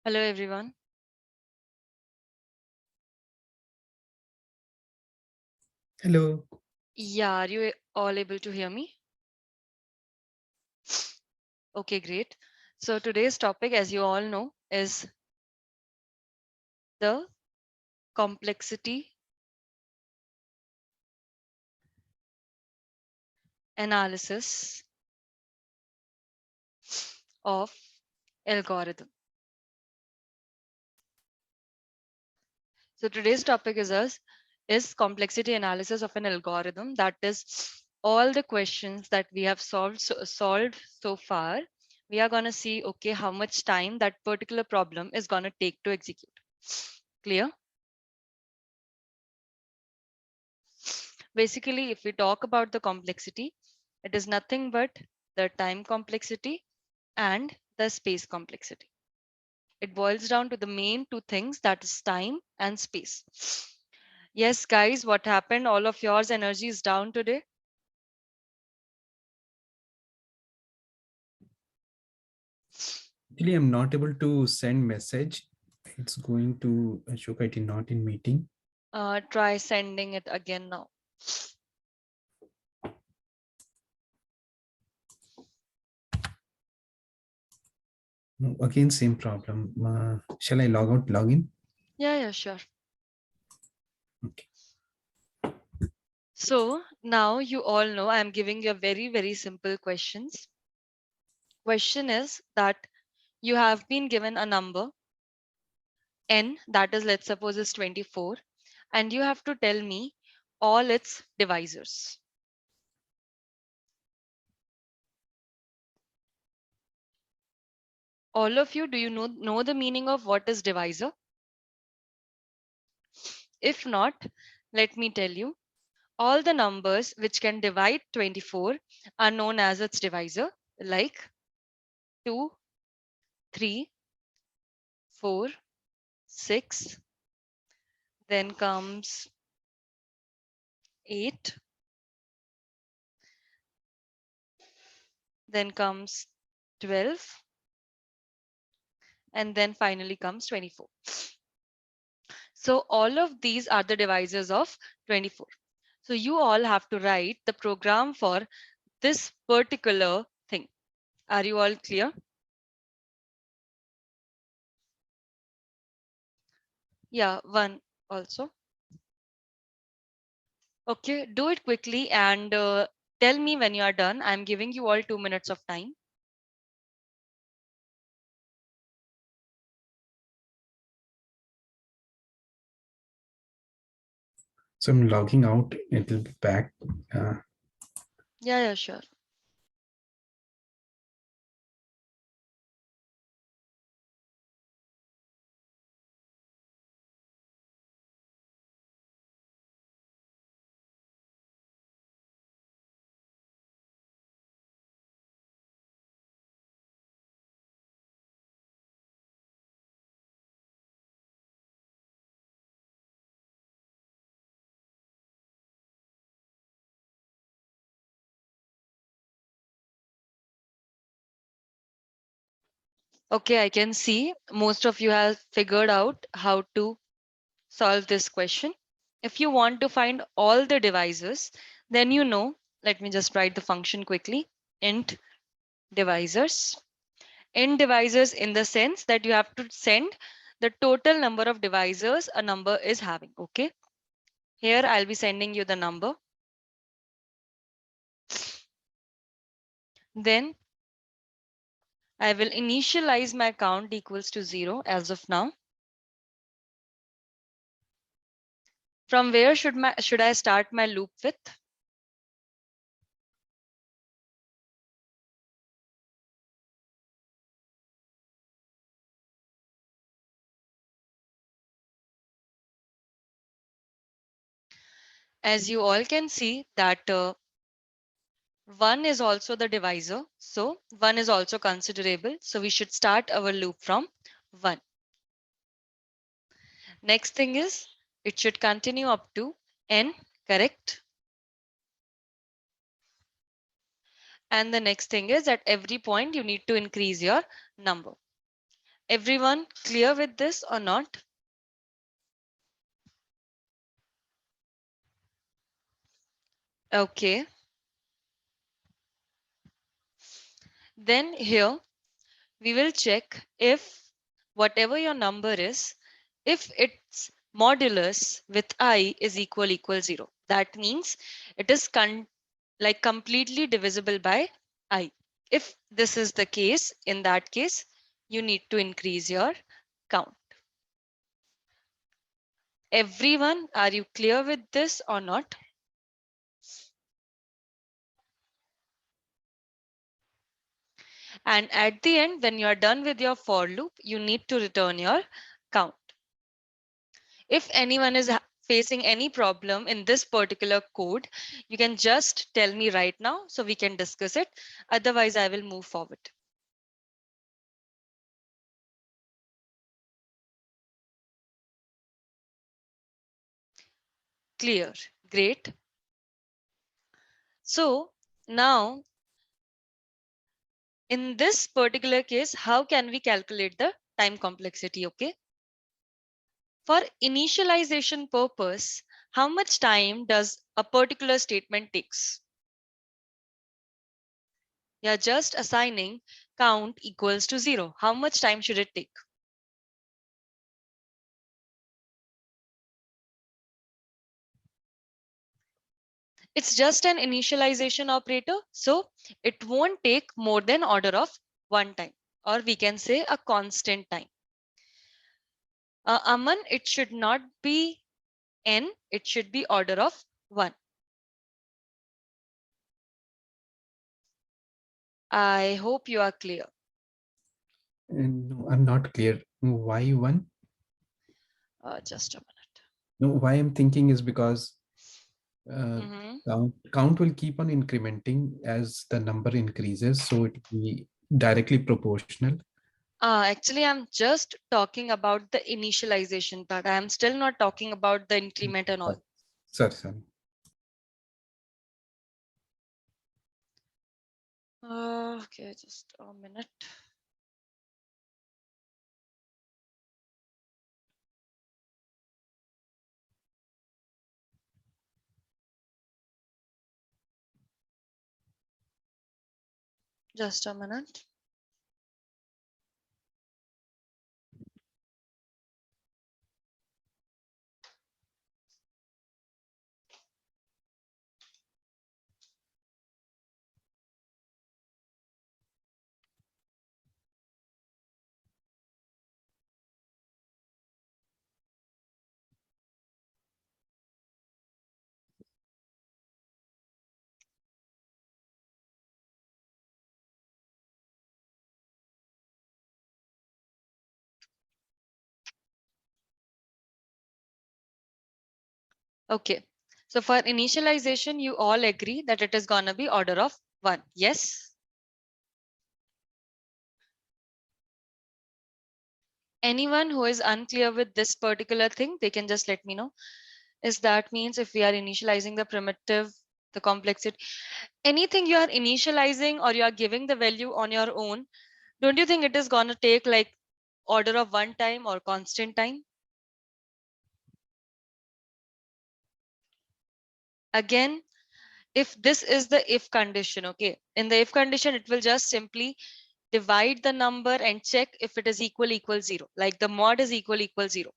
Hello, everyone. Hello. Yeah, are you all able to hear me? Okay, great. So today's topic, as you all know, is the complexity analysis of algorithm. So today's topic is complexity analysis of an algorithm. That is all the questions that we have solved so far. We are going to see, okay, how much time that particular problem is going to take to execute. Clear? Basically, if we talk about the complexity, it is nothing but the time complexity and the space complexity. It boils down to the main two things, that is time and space. Yes, guys, what happened? All of yours energy is down today. Actually, I'm not able to send message. It's going to Ashok IT not in meeting. Try sending it again now. No, again, same problem. Shall I log out, log in? Yeah, sure. Okay. So now you all know I'm giving you a very simple questions. Question is that you have been given a number n, that is, let's suppose is 24, and you have to tell me all its divisors. All of you, do you know the meaning of what is divisor? If not, let me tell you. All the numbers which can divide 24 are known as its divisor, like 2, 3, 4, 6, then comes 8, then comes 12, and then finally comes 24. So all of these are the divisors of 24. So you all have to write the program for this particular thing. Are you all clear? Yeah, one also. Okay, do it quickly and tell me when you are done. I'm giving you all 2 minutes of time. So I'm logging out. It will be back. Yeah, sure. Okay, I can see most of you have figured out how to solve this question. If you want to find all the divisors, then let me just write the function quickly. Int divisors. Int divisors in the sense that you have to send the total number of divisors a number is having. Okay. Here I'll be sending you the number. Then I will initialize my count equals to 0 as of now. From where should I start my loop with? As you all can see that 1 is also the divisor. So 1 is also considerable. So we should start our loop from 1. Next thing is it should continue up to n, correct? And the next thing is at every point you need to increase your number. Everyone clear with this or not? Okay. Then here we will check if whatever your number is, if its modulus with I is equal 0. That means it is like completely divisible by I. If this is the case, in that case, you need to increase your count. Everyone, are you clear with this or not? And at the end, when you are done with your for loop, you need to return your count. If anyone is facing any problem in this particular code, you can just tell me right now so we can discuss it. Otherwise, I will move forward. Clear. Great. So now in this particular case, how can we calculate the time complexity? Okay. For initialization purpose, how much time does a particular statement takes? You're just assigning count equals to 0. How much time should it take? It's just an initialization operator, so it won't take more than order of 1 time, or we can say a constant time. Aman, it should not be n, it should be order of 1. I hope you are clear. No, I'm not clear. Why one? Just a minute. No, why I'm thinking is because Mhm. count will keep on incrementing as the number increases, so it will be directly proportional. Actually, I'm just talking about the initialization part. I am still not talking about the increment and all. Sorry. Okay, just a minute. Just a minute. Okay. So for initialization, you all agree that it is gonna be order of 1. Yes. Anyone who is unclear with this particular thing, they can just let me know. Is that means if we are initializing the primitive, the complexity, anything you are initializing or you are giving the value on your own, don't you think it is gonna take like order of 1 time or constant time? Again, if this is the if condition, okay, in the if condition, it will just simply divide the number and check if it is equal 0, like the mod is equal 0.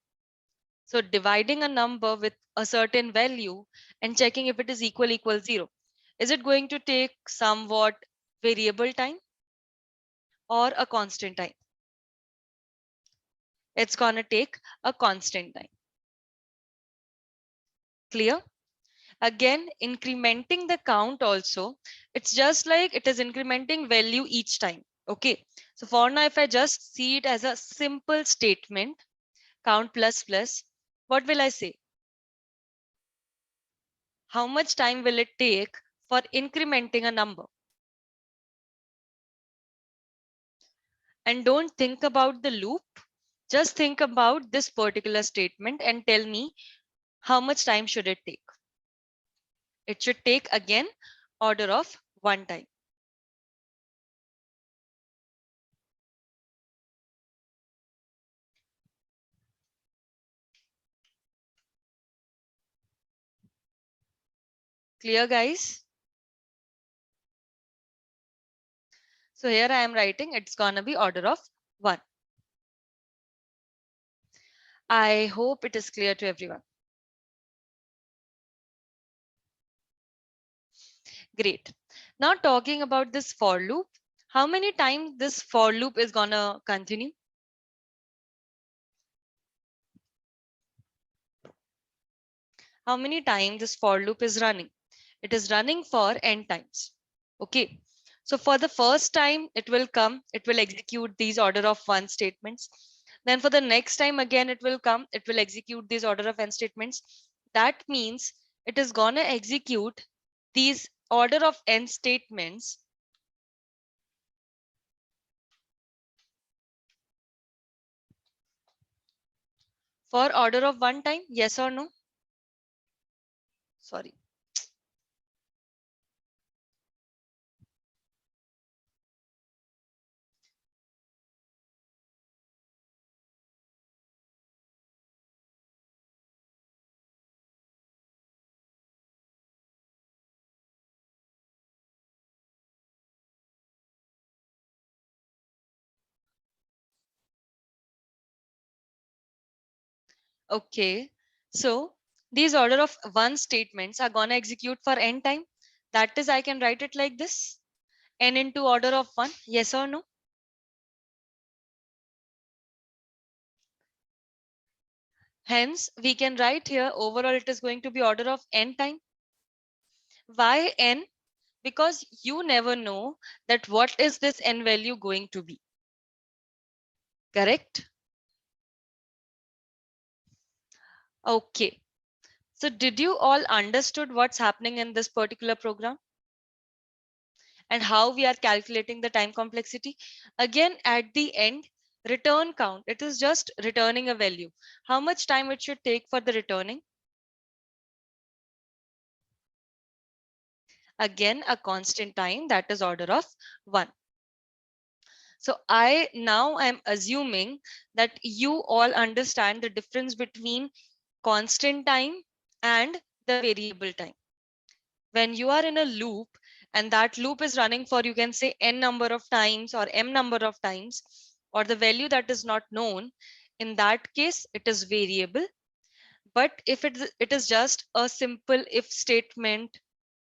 So dividing a number with a certain value and checking if it is equal 0, is it going to take somewhat variable time or a constant time? It's gonna take a constant time. Clear? Again, incrementing the count also, it's just like it is incrementing value each time. Okay, so for now, if I just see it as a simple statement, count plus plus, what will I say? how much time will it take for incrementing a number? And don't think about the loop. Just think about this particular statement and tell me how much time should it take. It should take again order of 1 time. Clear, guys? So here I am writing it's gonna be order of 1. I hope it is clear to everyone. Great. Now talking about this for loop, how many times this for loop is gonna continue? How many times this for loop is running? It is running for n times. Okay. So for the first time, it will come, it will execute these order of 1 statements. Then for the next time again, it will come, it will execute these order of n statements. That means it is gonna execute these order of n statements for order of 1 time. Yes or no? Sorry. Okay. So these order of 1 statements are gonna execute for n time. That is, I can write it like this: n into order of 1. Yes or no? Hence, we can write here overall it is going to be order of n time. Why n? Because you never know that what is this n value going to be. Correct? Okay. So did you all understood what's happening in this particular program? And how we are calculating the time complexity? Again, at the end, return count. It is just returning a value. How much time it should take for the returning? Again, a constant time, that is order of 1. So I now am assuming that you all understand the difference between constant time and the variable time. When you are in a loop and that loop is running for, you can say, n number of times or m number of times, or the value that is not known, in that case it is variable. But if it is just a simple if statement,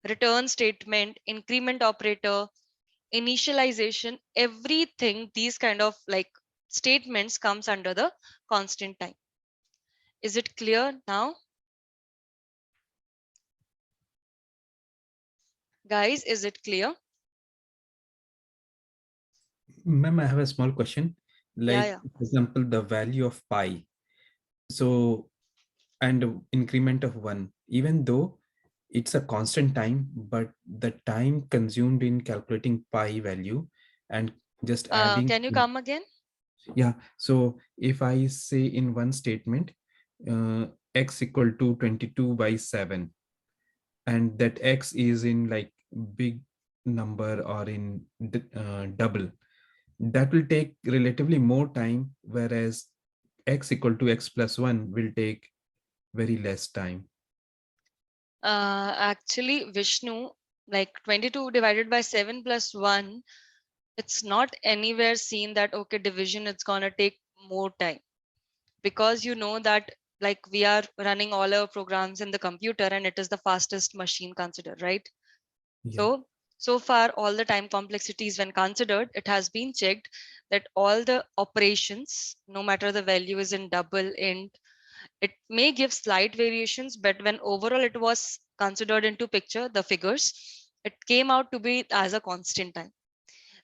return statement, increment operator, initialization, everything, these kind of like statements comes under the constant time. Is it clear now? Guys, is it clear? Ma'am, I have a small question. Yeah, Like, yeah. for example, the value of pi. So, and increment of 1, even though it's a constant time, but the time consumed in calculating pi value and just adding. Can you come again? Yeah. So if I say in one statement, uh, x equal to 22 by 7, and that x is in like big number or in double, that will take relatively more time, whereas x equal to x plus 1 will take very less time. Actually, Vishnu, like 22 divided by 7 plus 1, it's not anywhere seen that, okay, division, it's going to take more time. Because you know that like we are running all our programs in the computer and it is the fastest machine considered, right? Yeah. So far, all the time complexities when considered, it has been checked that all the operations, no matter the value is in double, int, it may give slight variations, but when overall it was considered into picture, the figures, it came out to be as a constant time.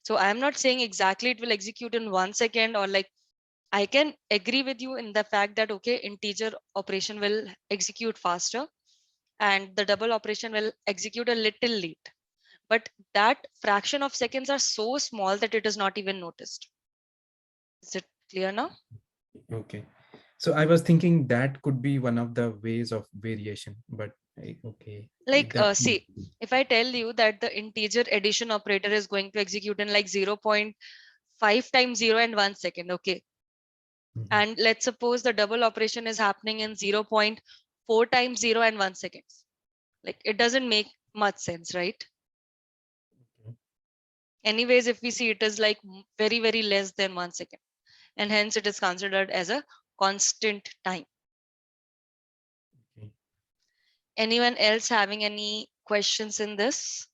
So I am not saying exactly it will execute in 1 second, or like I can agree with you in the fact that okay, integer operation will execute faster. and the double operation will execute a little late. But that fraction of seconds are so small that it is not even noticed. Is it clear now? Okay. So I was thinking that could be one of the ways of variation, but okay, Like, that. see, if I tell you that the integer addition operator is going to execute in like 0.5 times 0 and 1 second, okay? Mhm. And let's suppose the double operation is happening in 0.4 times 0 and 1 seconds. Like, it doesn't make much sense, right? Anyways, if we see, it is like very, very less than 1 second, and hence it is considered as a constant time. Okay. Anyone else having any questions in this?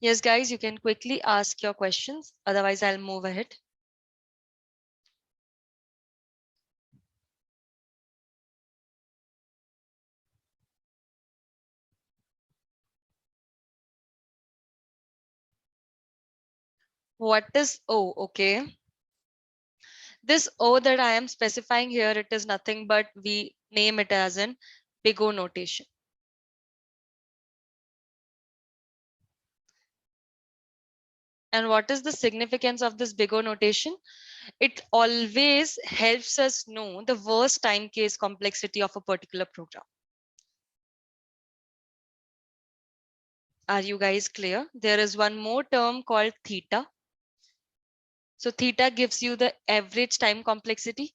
Yes, guys, you can quickly ask your questions. Otherwise, I'll move ahead. What is O? Okay. This O that I am specifying here, it is nothing but we name it as an big O notation. And what is the significance of this big O notation? It always helps us know the worst time case complexity of a particular program. Are you guys clear? There is one more term called theta. So theta gives you the average time complexity.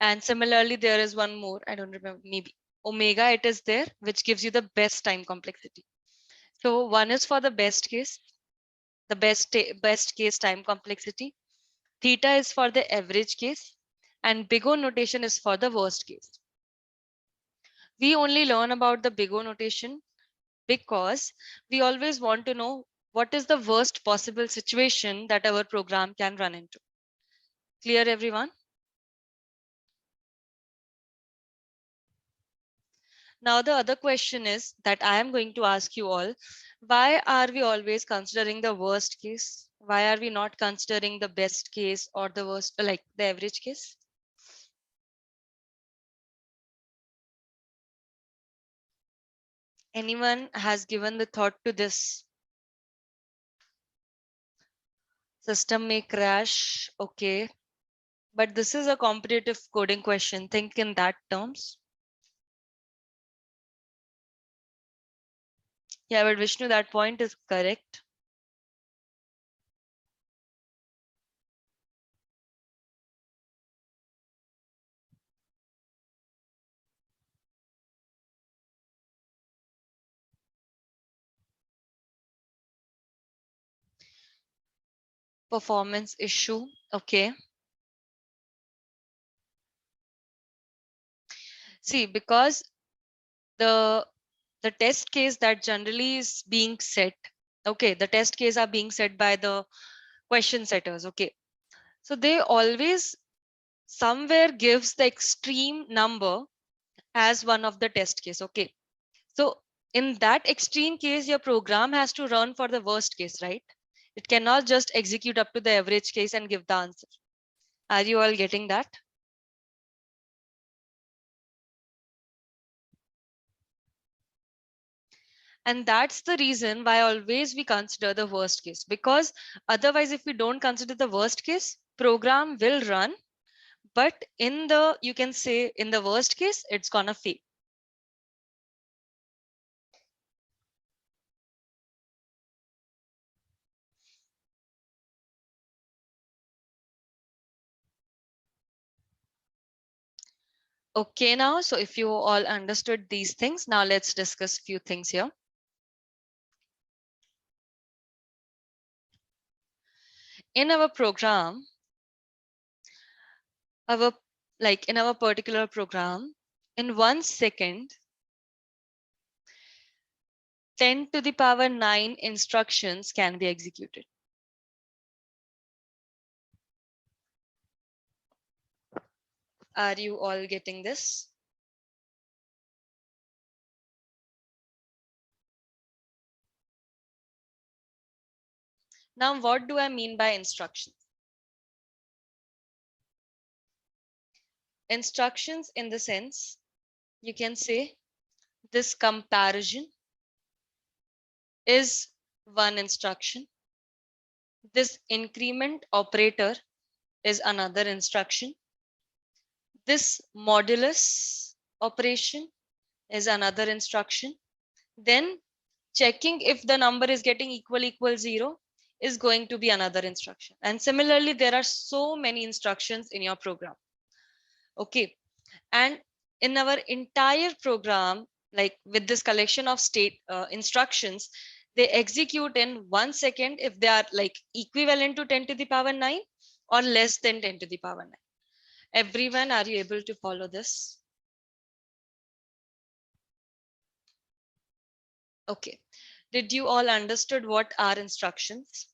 And similarly, there is one more, I don't remember, maybe omega, it is there, which gives you the best time complexity. So one is for the best case, the best case time complexity. Theta is for the average case, and big O notation is for the worst case. We only learn about the big O notation because we always want to know what is the worst possible situation that our program can run into. Clear, everyone? Now, the other question is that I am going to ask you all, why are we always considering the worst case? Why are we not considering the best case or the worst, like the average case? Anyone has given the thought to this? System may crash, okay. But this is a competitive coding question. Think in that terms. Yeah, but Vishnu, that point is correct. Performance issue, okay. See, because the the test case that generally is being set, okay, the test case are being set by the question setters, okay. So they always somewhere gives the extreme number as one of the test case, okay. So in that extreme case, your program has to run for the worst case, right? It cannot just execute up to the average case and give the answer. Are you all getting that? And that's the reason why always we consider the worst case, because otherwise if we don't consider the worst case, program will run, but in the, you can say, in the worst case, it's gonna fail. Okay, now, so if you all understood these things, now let's discuss few things here. In our program, our like in our particular program, in 1 second, 10 to the power 9 instructions can be executed. Are you all getting this? Now, what do I mean by instructions? Instructions in the sense, you can say this comparison is one instruction. This increment operator is another instruction. This modulus operation is another instruction. Then checking if the number is getting equal 0 is going to be another instruction. And similarly, there are so many instructions in your program. Okay. And in our entire program, like with this collection of state instructions, they execute in 1 second if they are like equivalent to 10 to the power 9 or less than 10 to the power 9. Everyone, are you able to follow this? Okay. Did you all understood what are instructions?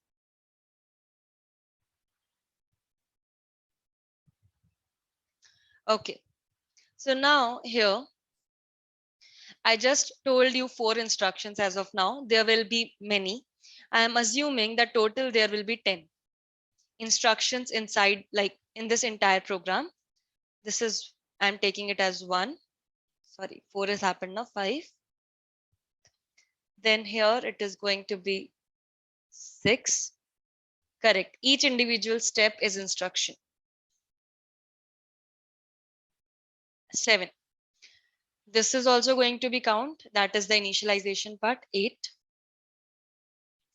Okay. So now here, I just told you 4 instructions as of now. There will be many. I am assuming that total there will be 10 instructions inside, like in this entire program. This is, I'm taking it as 1. Sorry, 4 has happened now, 5. Then here it is going to be 6. Correct. Each individual step is instruction. 7. This is also going to be count. That is the initialization part, 8.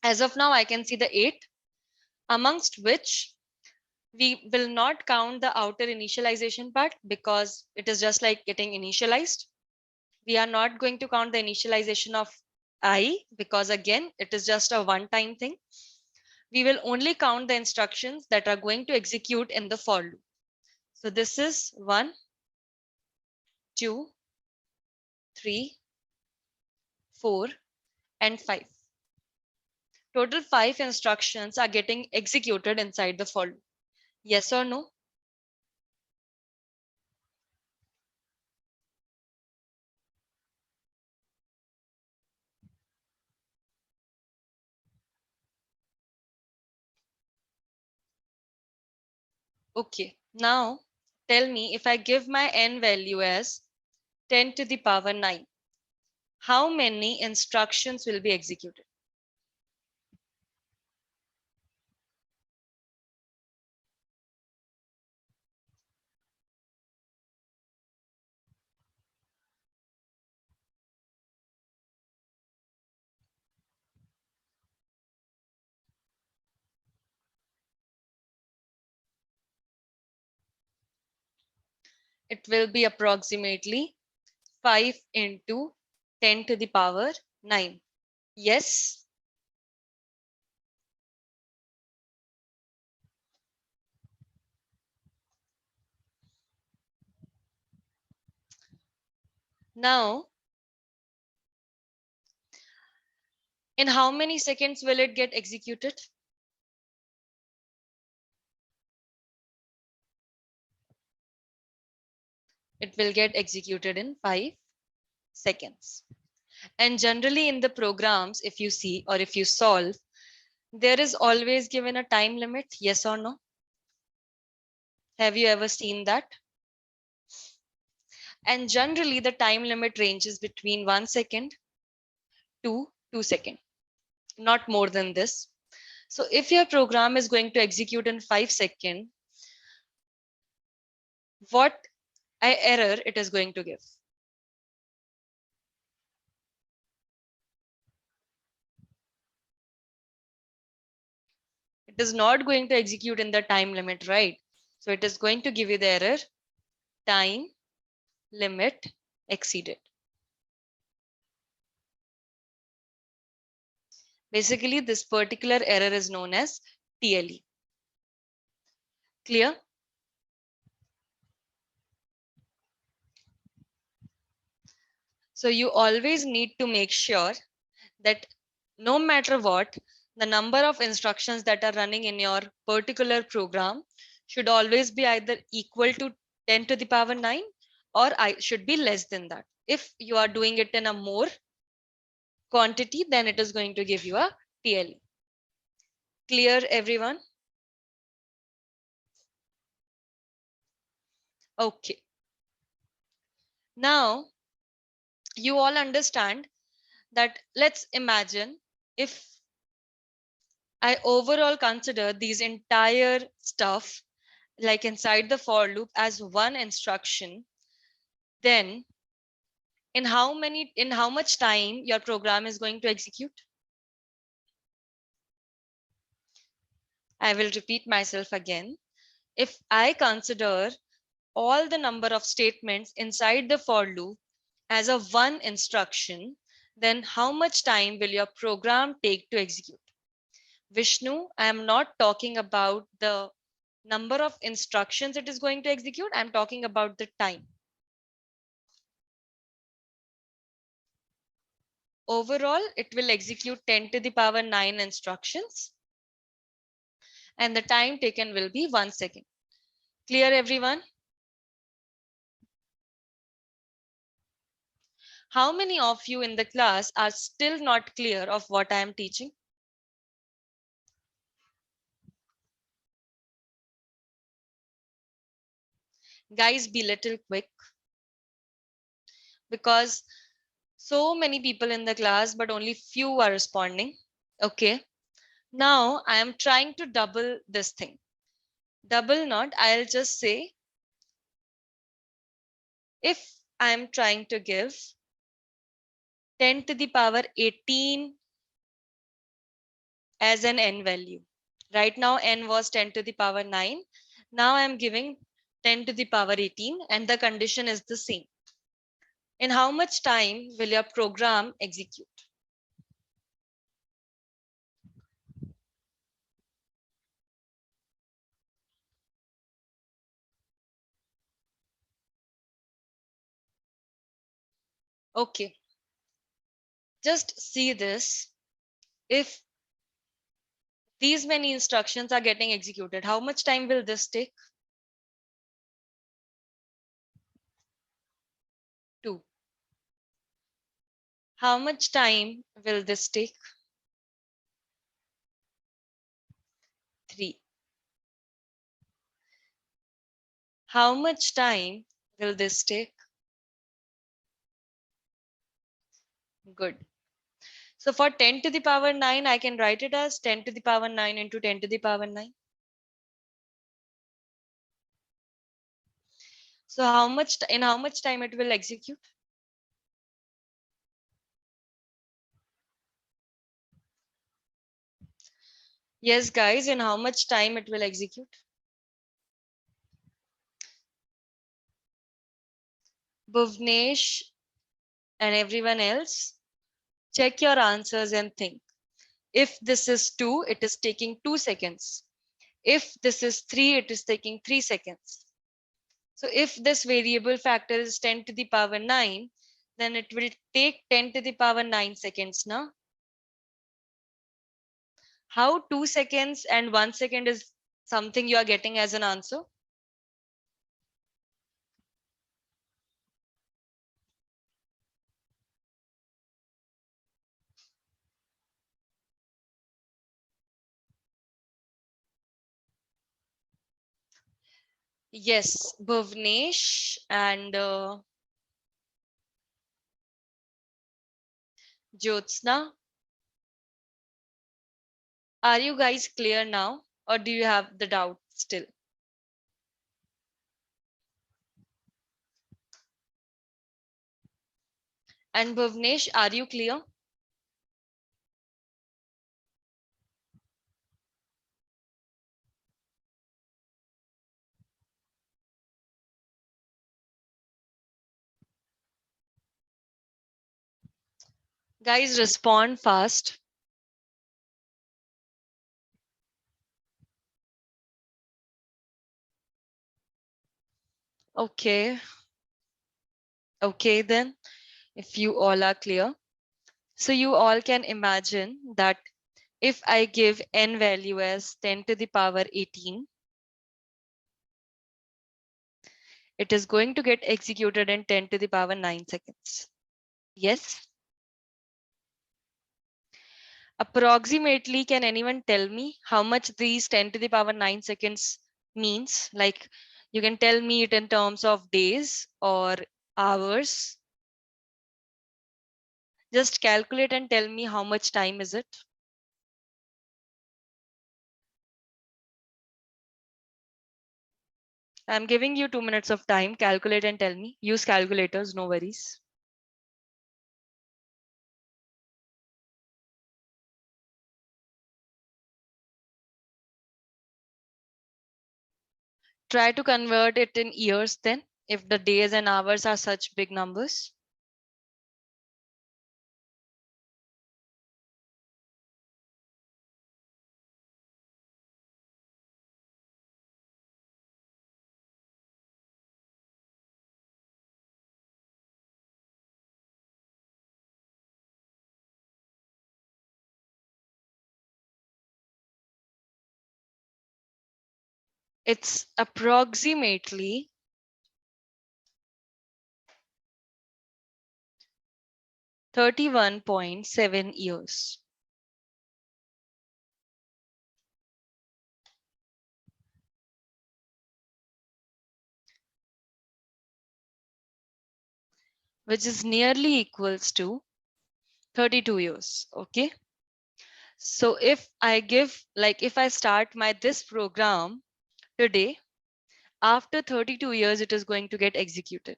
As of now, I can see the 8, amongst which we will not count the outer initialization part because it is just like getting initialized. We are not going to count the initialization of I because again, it is just a one-time thing. We will only count the instructions that are going to execute in the for loop. So this is 1, 2, 3, 4, and 5. Total 5 instructions are getting executed inside the for loop. Yes or no? Okay. Now tell me, if I give my n value as 10 to the power 9, how many instructions will be executed? It will be approximately 5 into 10 to the power 9. Yes. Now, in how many seconds will it get executed? It will get executed in 5 seconds. And generally in the programs, if you see or if you solve, there is always given a time limit, yes or no? Have you ever seen that? And generally the time limit ranges between 1 second to 2 seconds, not more than this. So if your program is going to execute in 5 seconds, what error it is going to give? It is not going to execute in the time limit, right? So it is going to give you the error, time limit exceeded. Basically, this particular error is known as TLE. Clear? So you always need to make sure that no matter what, the number of instructions that are running in your particular program should always be either equal to 10 to the power 9 or I should be less than that. If you are doing it in a more quantity, then it is going to give you a TLE. Clear, everyone? Okay. Now, you all understand that let's imagine if I overall consider these entire stuff like inside the for loop as one instruction, then in how much time your program is going to execute? I will repeat myself again. If I consider all the number of statements inside the for loop as a one instruction, then how much time will your program take to execute? Vishnu, I am not talking about the number of instructions it is going to execute. I'm talking about the time. Overall, it will execute 10 to the power 9 instructions, and the time taken will be 1 second. Clear, everyone? How many of you in the class are still not clear of what I am teaching? Guys, be little quick because so many people in the class, but only few are responding. Okay. Now I am trying to double this thing. Double not, I'll just say if I am trying to give 10 to the power 18 as an n value. Right now, n was 10 to the power 9. Now I am giving 10 to the power 18 and the condition is the same. In how much time will your program execute? Okay, just see this. If these many instructions are getting executed, how much time will this take? 2. How much time will this take? 3. How much time will this take? Good. So for 10 to the power 9, I can write it as 10 to the power 9 into 10 to the power 9. So in how much time it will execute? Yes, guys, in how much time it will execute? Bhuvnesh and everyone else, check your answers and think. If this is 2, it is taking 2 seconds. If this is 3, it is taking 3 seconds. So if this variable factor is 10 to the power 9, then it will take 10 to the power 9 seconds now. How 2 seconds and 1 second is something you are getting as an answer? Yes, Bhuvnesh and Jyotsna. Are you guys clear now or do you have the doubt still? And Bhuvnesh, are you clear? Guys, respond fast. Okay. Okay, then, if you all are clear. So you all can imagine that if I give n value as 10 to the power 18, it is going to get executed in 10 to the power 9 seconds. Yes. Approximately, can anyone tell me how much these 10 to the power 9 seconds means? Like you can tell me it in terms of days or hours. Just calculate and tell me how much time is it. I'm giving you 2 minutes of time. Calculate and tell me. Use calculators, no worries. Try to convert it in years then, if the days and hours are such big numbers. It's approximately 31.7 years. Which is nearly equals to 32 years. Okay. So if I give, like if I start this program today, after 32 years, it is going to get executed.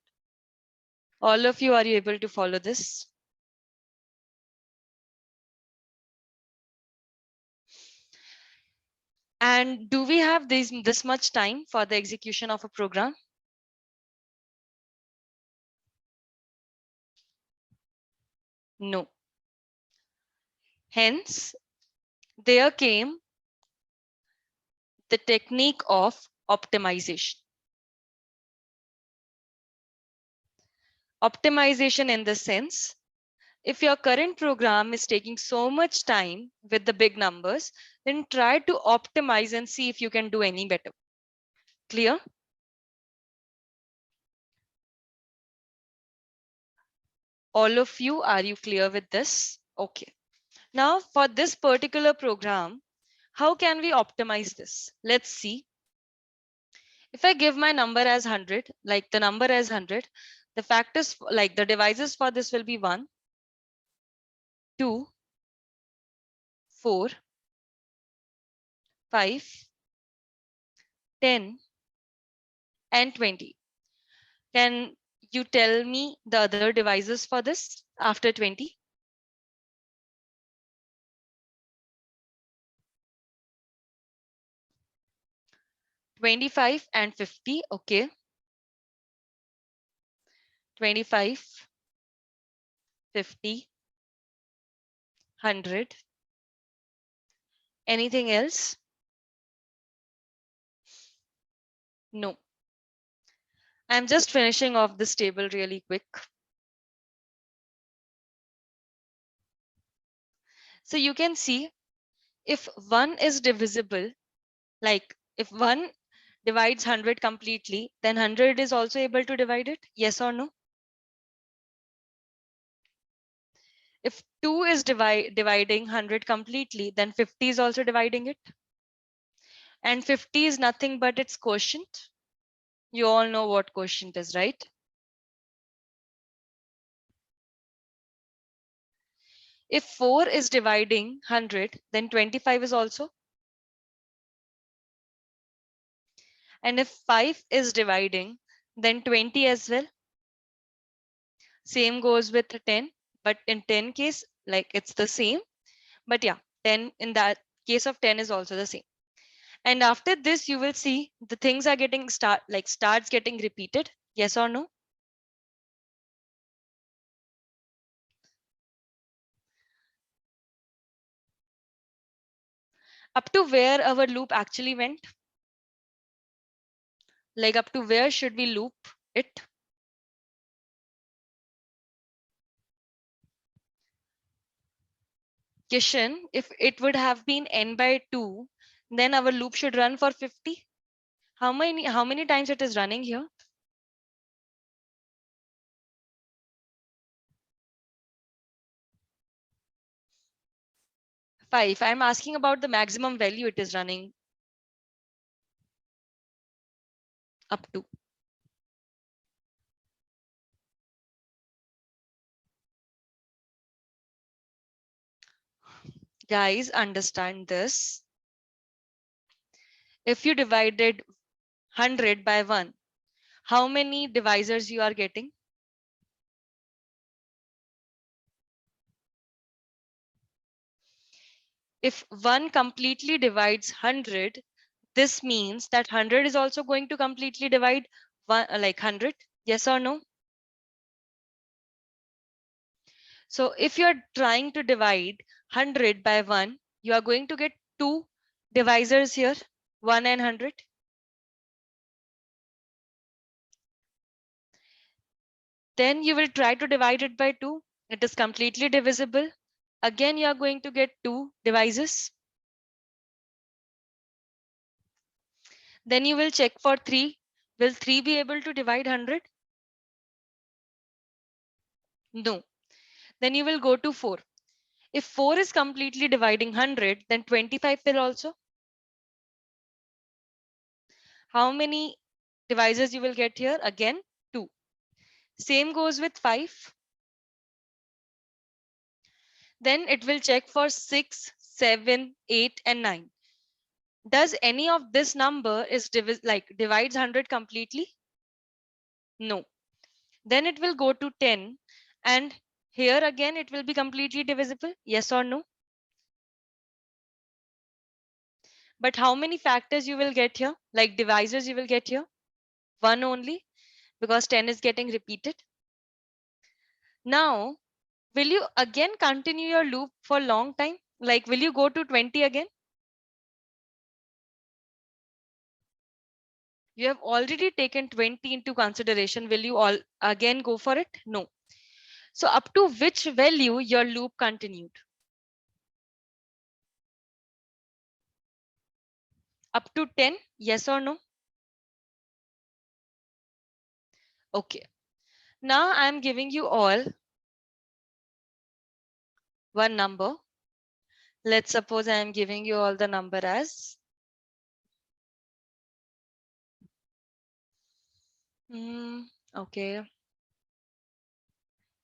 All of you, are you able to follow this? And do we have this much time for the execution of a program? No. Hence, there came the technique of optimization. Optimization in the sense, if your current program is taking so much time with the big numbers, then try to optimize and see if you can do any better. Clear? All of you, are you clear with this? Okay. Now for this particular program, how can we optimize this? Let's see. If I give my number as 100, like the number as 100, the factors, like the devices for this will be 1, 2, 4, 5, 10, and 20. Can you tell me the other devices for this after 20? $25 and $50. Okay. 25, 50, 100. Anything else? No. I'm just finishing off this table really quick. So you can see, if 1 is divisible, like if 1 divides 100 completely, then 100 is also able to divide it. Yes or no? If 2 is dividing 100 completely, then 50 is also dividing it. And 50 is nothing but its quotient. You all know what quotient is, right? If 4 is dividing 100, then 25 is also. And if 5 is dividing, then 20 as well. Same goes with 10, but in 10 case, like it's the same. But yeah, 10 in that case of 10 is also the same. And after this, you will see the things are getting starts getting repeated. Yes or no? Up to where our loop actually went? Like up to where should we loop it? Kishan, if it would have been n by 2, then our loop should run for 50. How many times it is running here? 5. I'm asking about the maximum value it is running up to. Guys, understand this. If you divided 100 by 1, how many divisors you are getting? If 1 completely divides 100, this means that 100 is also going to completely divide one, like 100. Yes or no? So if you're trying to divide 100 by 1, you are going to get two divisors here, 1 and 100. Then you will try to divide it by 2. It is completely divisible. Again, you are going to get two divisors. Then you will check for 3. Will 3 be able to divide 100? No. Then you will go to 4. If 4 is completely dividing 100, then 25 will also. How many divisors you will get here? Again, 2. Same goes with 5. Then it will check for 6, 7, 8, and 9. Does any of this number is divides 100 completely? No. Then it will go to 10, and here again it will be completely divisible. Yes or no? But how many factors you will get here? Like divisors you will get here? One only, because 10 is getting repeated. Now, will you again continue your loop for long time? Like, will you go to 20 again? You have already taken 20 into consideration. Will you all again go for it? No. So up to which value your loop continued? Up to 10? Yes or no? Okay. Now I'm giving you all one number. Let's suppose I am giving you all the number as okay,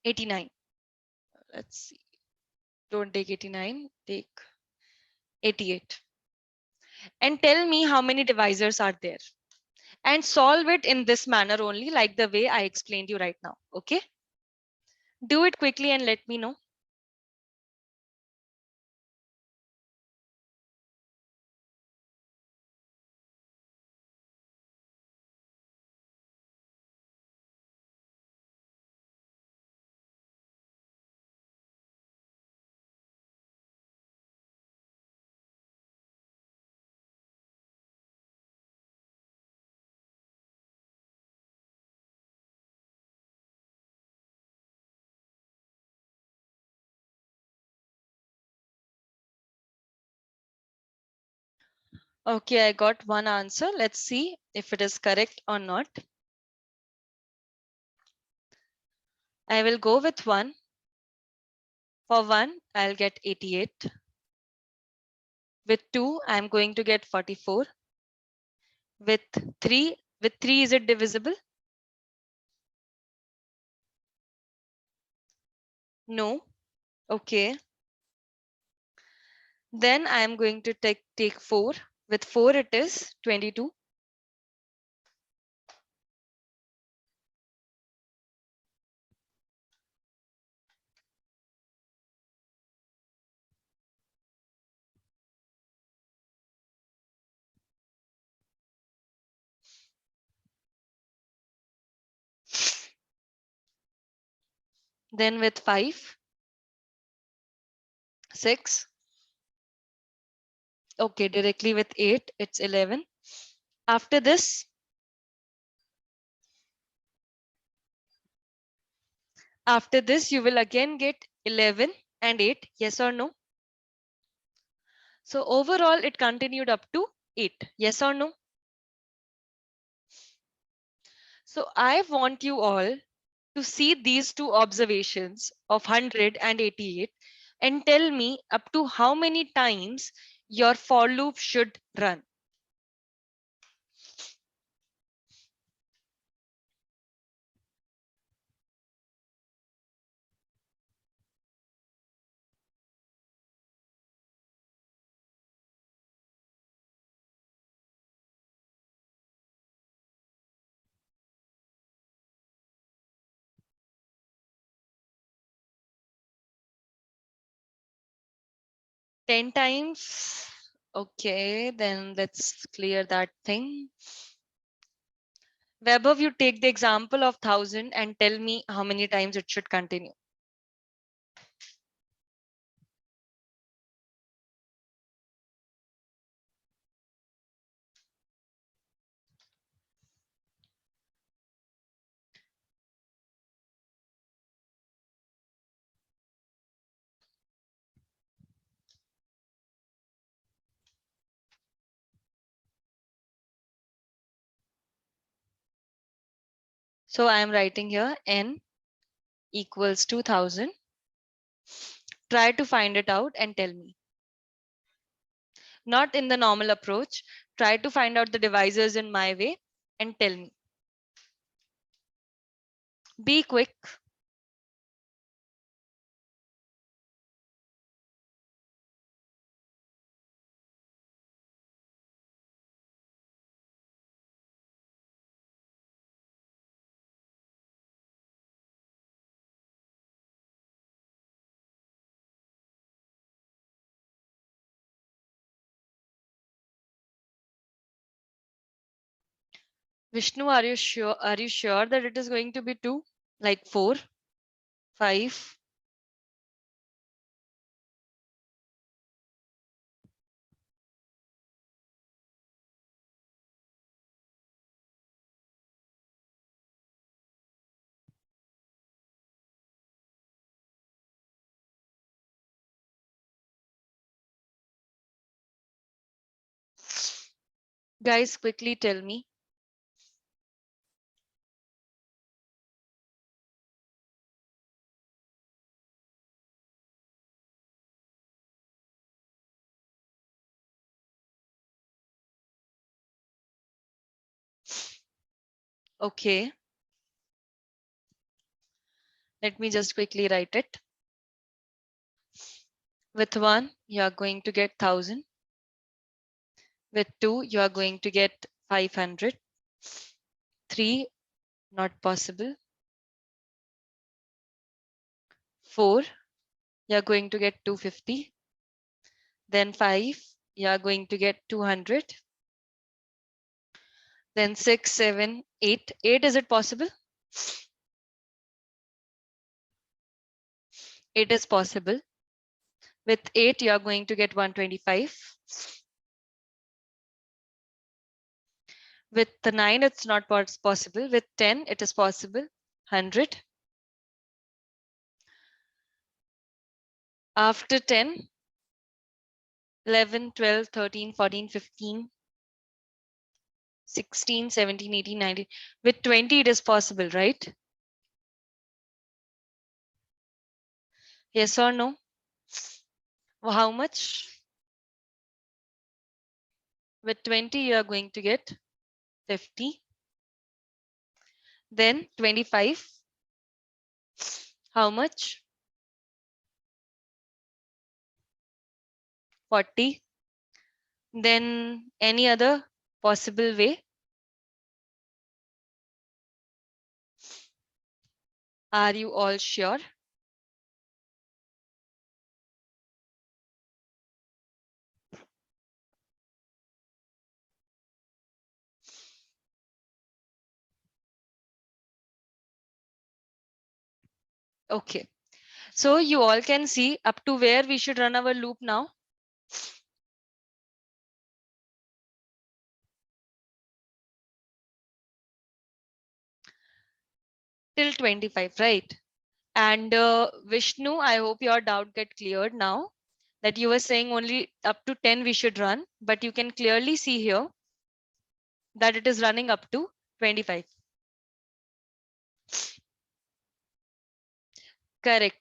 89. Let's see. Don't take 89, take 88. And tell me how many divisors are there. And solve it in this manner only, like the way I explained you right now. Okay? Do it quickly and let me know. Okay, I got one answer. Let's see if it is correct or not. I will go with 1. For 1, I'll get 88. With 2, I'm going to get 44. With 3, is it divisible? No. Okay. Then I'm going to take 4. With 4, it is 22. Then with 5, 6. Okay, directly with 8, it's 11. After this, you will again get 11 and 8. Yes or no? So overall, it continued up to 8. Yes or no? So I want you all to see these two observations of 100 and 88 and tell me up to how many times your for loop should run. 10 times. Okay, then let's clear that thing. Weber, you take the example of 1000 and tell me how many times it should continue. So I am writing here n equals 2000. Try to find it out and tell me. Not in the normal approach. Try to find out the divisors in my way and tell me. Be quick. Vishnu, are you sure? Are you sure that it is going to be 2? Like 4, 5? Guys, quickly tell me. Okay, let me just quickly write it. With 1, you are going to get 1000. With 2, you are going to get 500. 3, not possible. 4, you are going to get 250. Then 5, you are going to get 200. Then 6, 7, 8. 8, is it possible? It is possible. With 8, you are going to get 125. With the 9, it's not possible. With 10, it is possible. 100. After 10, 11, 12, 13, 14, 15, 16, 17, 18, 19. With 20, it is possible, right? Yes or no? How much? With 20, you are going to get 50. Then 25. How much? 40. Then any other possible way? Are you all sure? Okay. So you all can see up to where we should run our loop now. Till 25, right? And Vishnu, I hope your doubt get cleared now that you were saying only up to 10 we should run, but you can clearly see here that it is running up to 25. Correct.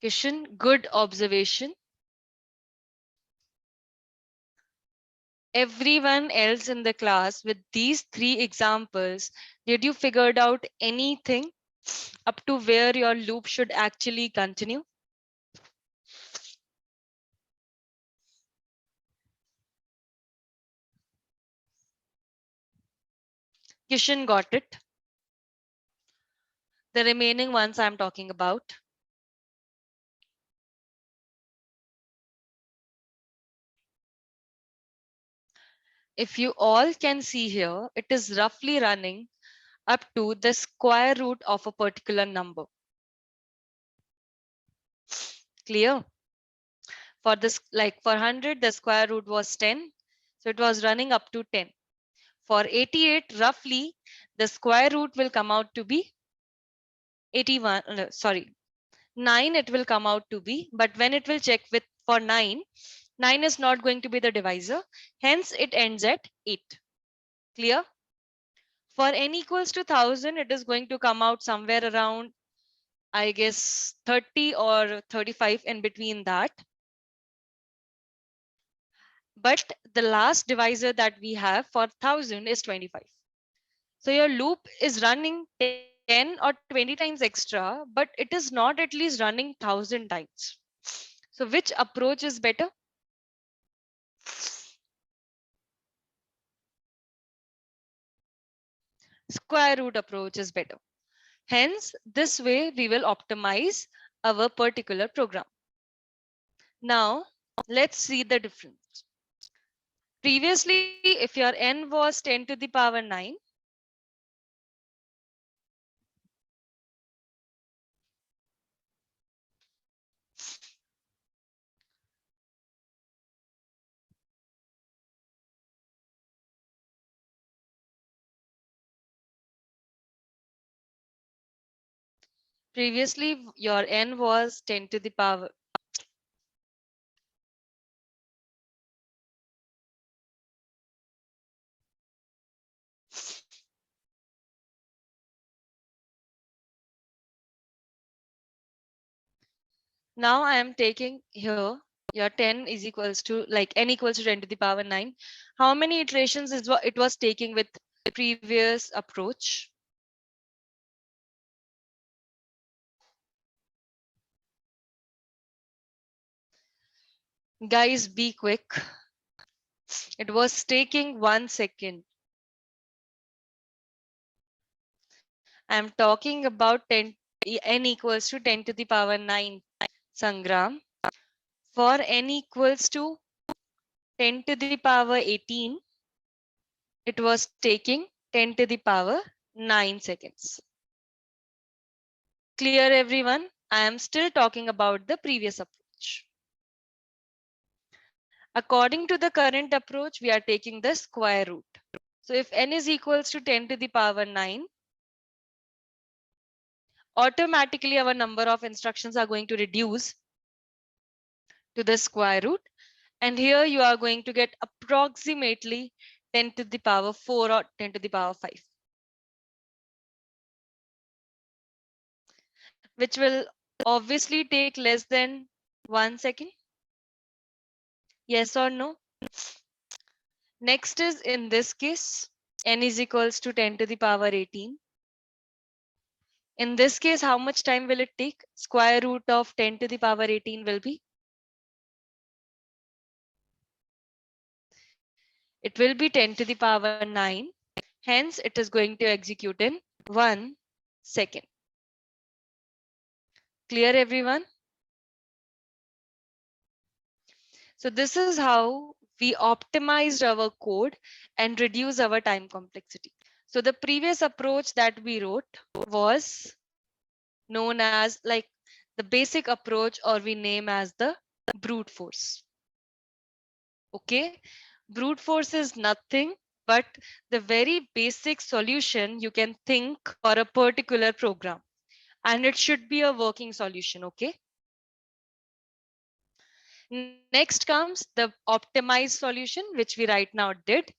Kishan, good observation. Everyone else in the class with these 3 examples, did you figured out anything up to where your loop should actually continue? Kishan got it. The remaining ones I'm talking about. If you all can see here, it is roughly running up to the square root of a particular number. Clear? For this, like for 100, the square root was 10. So it was running up to 10. For 88, roughly, the square root will come out to be 81. Sorry, 9 it will come out to be. But when it will check with for 9, 9 is not going to be the divisor. Hence, it ends at 8. Clear? For n equals to 1000, it is going to come out somewhere around, I guess, 30 or 35 in between that. But the last divisor that we have for 1000 is 25. So your loop is running 10 or 20 times extra, but it is not at least running 1000 times. So which approach is better? Square root approach is better. Hence, this way we will optimize our particular program. Now, let's see the difference. Previously, if your n was 10 to the power 9, previously your n was 10 to the power. Now I am taking here your 10 is equals to like n equals to 10 to the power 9. How many iterations is what it was taking with previous approach? Guys, be quick. It was taking 1 second. I'm talking about 10 n equals to 10 to the power 9 Sangram. For n equals to 10 to the power 18, it was taking 10 to the power 9 seconds. Clear, everyone? I am still talking about the previous approach. According to the current approach, we are taking the square root. So if n is equals to 10 to the power 9, automatically our number of instructions are going to reduce to the square root. And here you are going to get approximately 10 to the power 4 or 10 to the power 5, which will obviously take less than 1 second. Yes or no? Next is in this case, n is equals to 10 to the power 18. In this case, how much time will it take? Square root of 10 to the power 18 will be, it will be 10 to the power 9. Hence, it is going to execute in 1 second. Clear, everyone? So this is how we optimized our code and reduce our time complexity. So the previous approach that we wrote was known as like the basic approach, or we name as the brute force. Okay, brute force is nothing but the very basic solution you can think for a particular program, and it should be a working solution. Okay, next comes the optimized solution, which we right now did.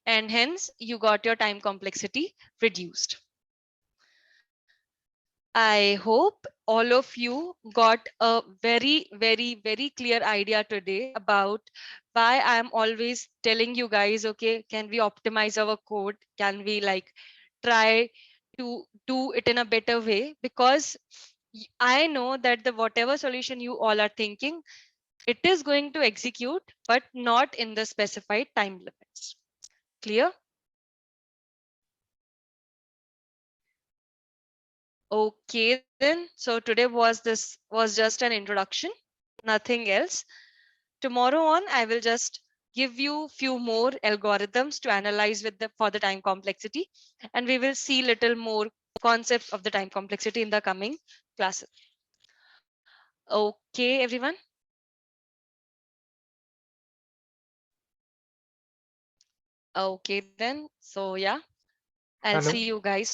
And hence you got your time complexity reduced. I hope all of you got a very, very, very clear idea today about why I'm always telling you guys, okay, can we optimize our code? Can we like try to do it in a better way? Because I know that the whatever solution you all are thinking, it is going to execute, but not in the specified time limits. Clear? Okay then. So today was just an introduction, nothing else. Tomorrow on, I will just give you few more algorithms to analyze with the for the time complexity, and we will see little more concepts of the time complexity in the coming classes. Okay, everyone. Okay then. So yeah, I'll see Hello. you guys